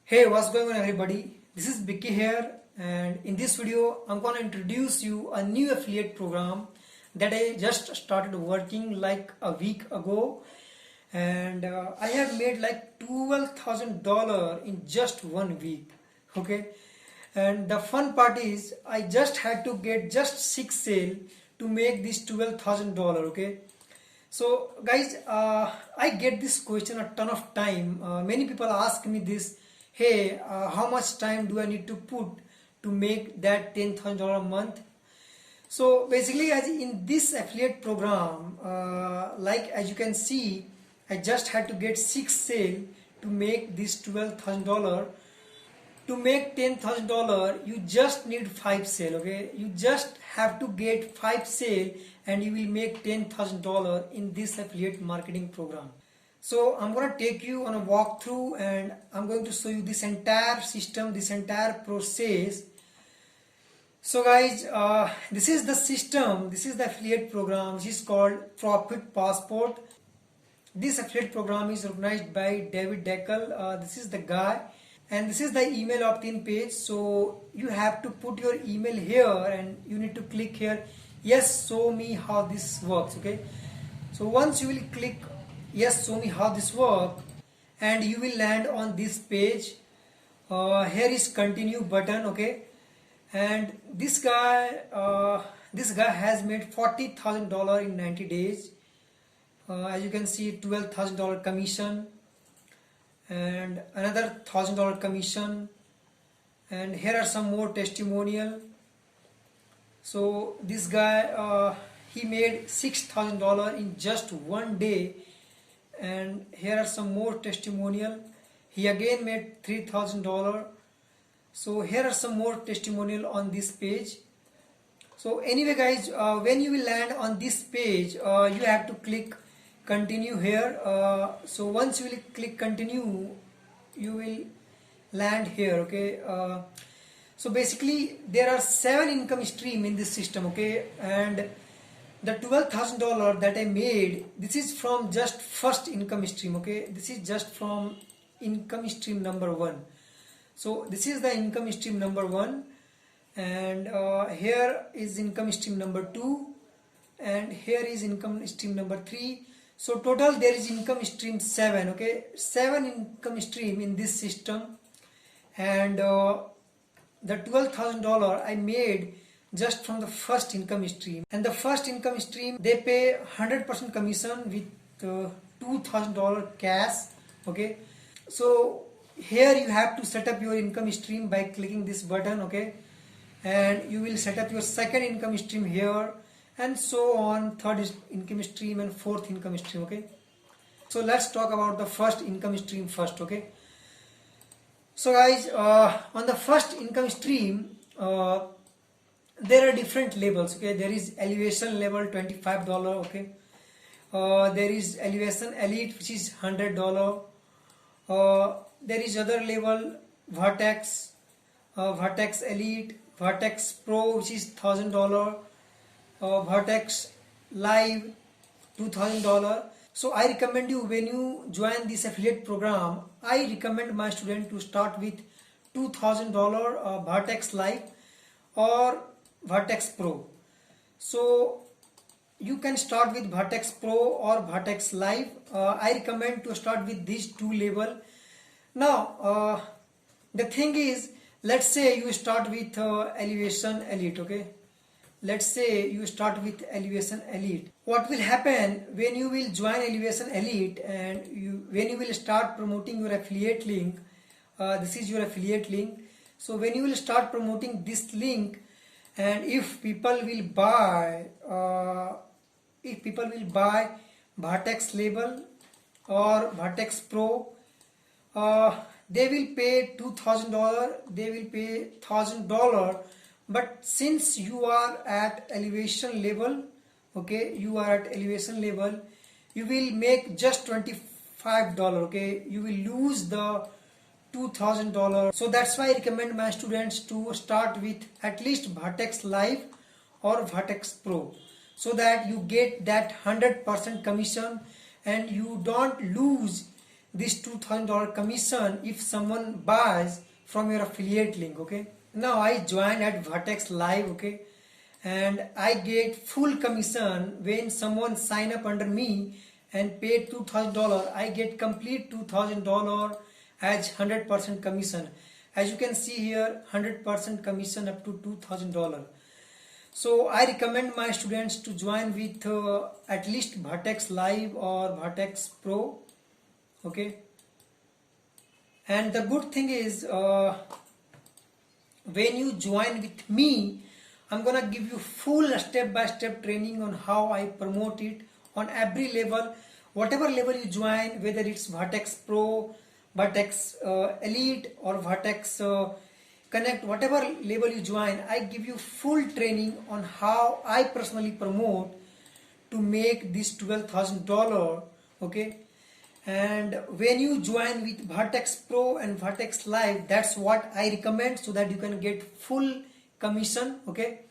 Hey, what's going on everybody? This is Vicky here, and in this video I'm going to introduce you a new affiliate program that I just started working like a week ago, and I have made like $12,000 in just 1 week. Okay, and the fun part is I just had to get just 6 sale to make this $12,000. Okay, so guys, I get this question a ton of time. Many people ask me this, hey, how much time do I need to put to make that $10,000 a month? So basically, as in this affiliate program, like as you can see, I just had to get 6 sale to make this $12,000. To make $10,000, you just need 5 sale. Okay, you just have to get 5 sale and you will make $10,000 in this affiliate marketing program. So I'm going to take you on a walkthrough and I'm going to show you this entire system, this entire process. So guys, this is the system, this is the affiliate program, which is called Profit Passport. This affiliate program is organized by David Deckel. This is the guy, and this is the email opt-in page. So you have to put your email here and you need to click here, yes, show me how this works. Okay, so once you will click yes, show me how this works, and you will land on this page. Here is continue button. Okay, and this guy has made $40,000 in 90 days. As you can see, $12,000 commission and another $1,000 commission, and here are some more testimonial. So this guy, he made $6,000 in just 1 day, and here are some more testimonial. He again made $3,000. So here are some more testimonial on this page. So anyway guys, when you will land on this page, you have to click continue here. So once you will click continue, you will land here. Okay, so basically there are 7 income stream in this system. Okay, and the $12,000 that I made, this is from just first income stream. Okay, this is just from income stream number 1. So this is the income stream number 1, and here is income stream number 2, and here is income stream number 3. So total there is income stream 7. Okay, 7 income stream in this system, and the $12,000 I made just from the first income stream. And the first income stream, they pay 100% commission with $2,000 cash. Okay, so here you have to set up your income stream by clicking this button. Okay, and you will set up your second income stream here, and so on, third income stream and fourth income stream. Okay, so let's talk about the first income stream first. Okay, so guys, on the first income stream, there are different levels. Okay, there is elevation level $25. Okay, there is elevation elite, which is $100. There is other level vertex, vertex elite, vertex pro, which is $1,000, vertex live $2,000. So I recommend you, when you join this affiliate program, I recommend my student to start with $2,000 vertex live or vertex pro. So you can start with vertex pro or vertex live. I recommend to start with these two level. Now the thing is, let's say you start with elevation elite. Okay, let's say you start with elevation elite. What will happen when you will join elevation elite, and when you will start promoting your affiliate link, this is your affiliate link. So when you will start promoting this link, and if people will buy vertex label or vertex pro, they will pay $2,000, they will pay $1,000. But since you are at elevation level, okay, you are at elevation level, you will make just $25. Okay, you will lose the $2,000. So that's why I recommend my students to start with at least vertex live or vertex pro, so that you get that 100% commission and you don't lose this $2,000 commission if someone buys from your affiliate link. Okay, now I joined at Vertex Live. Okay, and I get full commission when someone sign up under me and pay $2,000. I get complete $2,000 as 100% commission. As you can see here, 100% commission up to $2,000. So I recommend my students to join with at least Vertex Live or Vertex Pro. Okay, and the good thing is when you join with me, I'm gonna give you full step-by-step training on how I promote it on every level. Whatever level you join, whether it's Vertex Pro, Vertex Elite or Vertex Connect, whatever level you join, I give you full training on how I personally promote to make this $12,000. Okay, and when you join with Vertex Pro and Vertex Live, that's what I recommend, so that you can get full commission. Okay,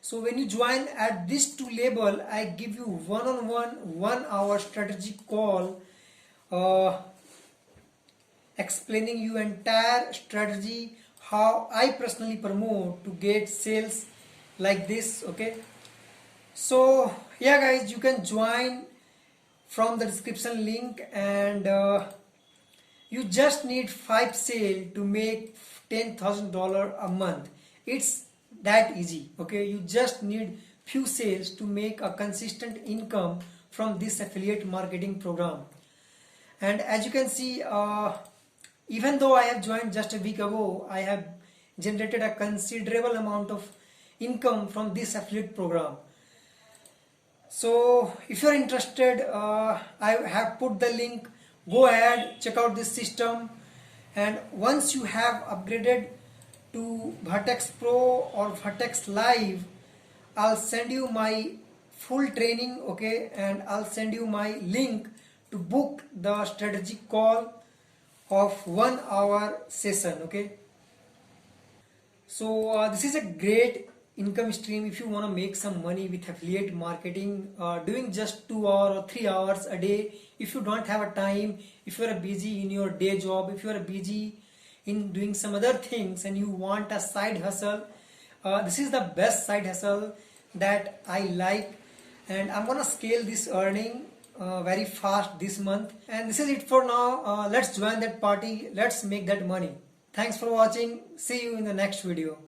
so when you join at this two level, I give you one-on-one 1 hour strategic call explaining you entire strategy, how I personally promote to get sales like this. Okay, so yeah guys, you can join from the description link, and you just need 5 sales to make $10,000 a month. It's that easy. Okay, you just need few sales to make a consistent income from this affiliate marketing program. And as you can see, even though I have joined just a week ago, I have generated a considerable amount of income from this affiliate program. So if you are interested, I have put the link. Go ahead, check out this system, and once you have upgraded to Vertex Pro or Vertex Live, I'll send you my full training. Okay, and I'll send you my link to book the strategic call of 1 hour session. Okay, so this is a great income stream if you want to make some money with affiliate marketing, doing just 2 hours or 3 hours a day. If you don't have a time, if you are busy in your day job, if you are busy in doing some other things and you want a side hustle, this is the best side hustle that I like, and I'm gonna scale this earning very fast this month. And this is it for now. Let's join that party, let's make that money. Thanks for watching. See you in the next video.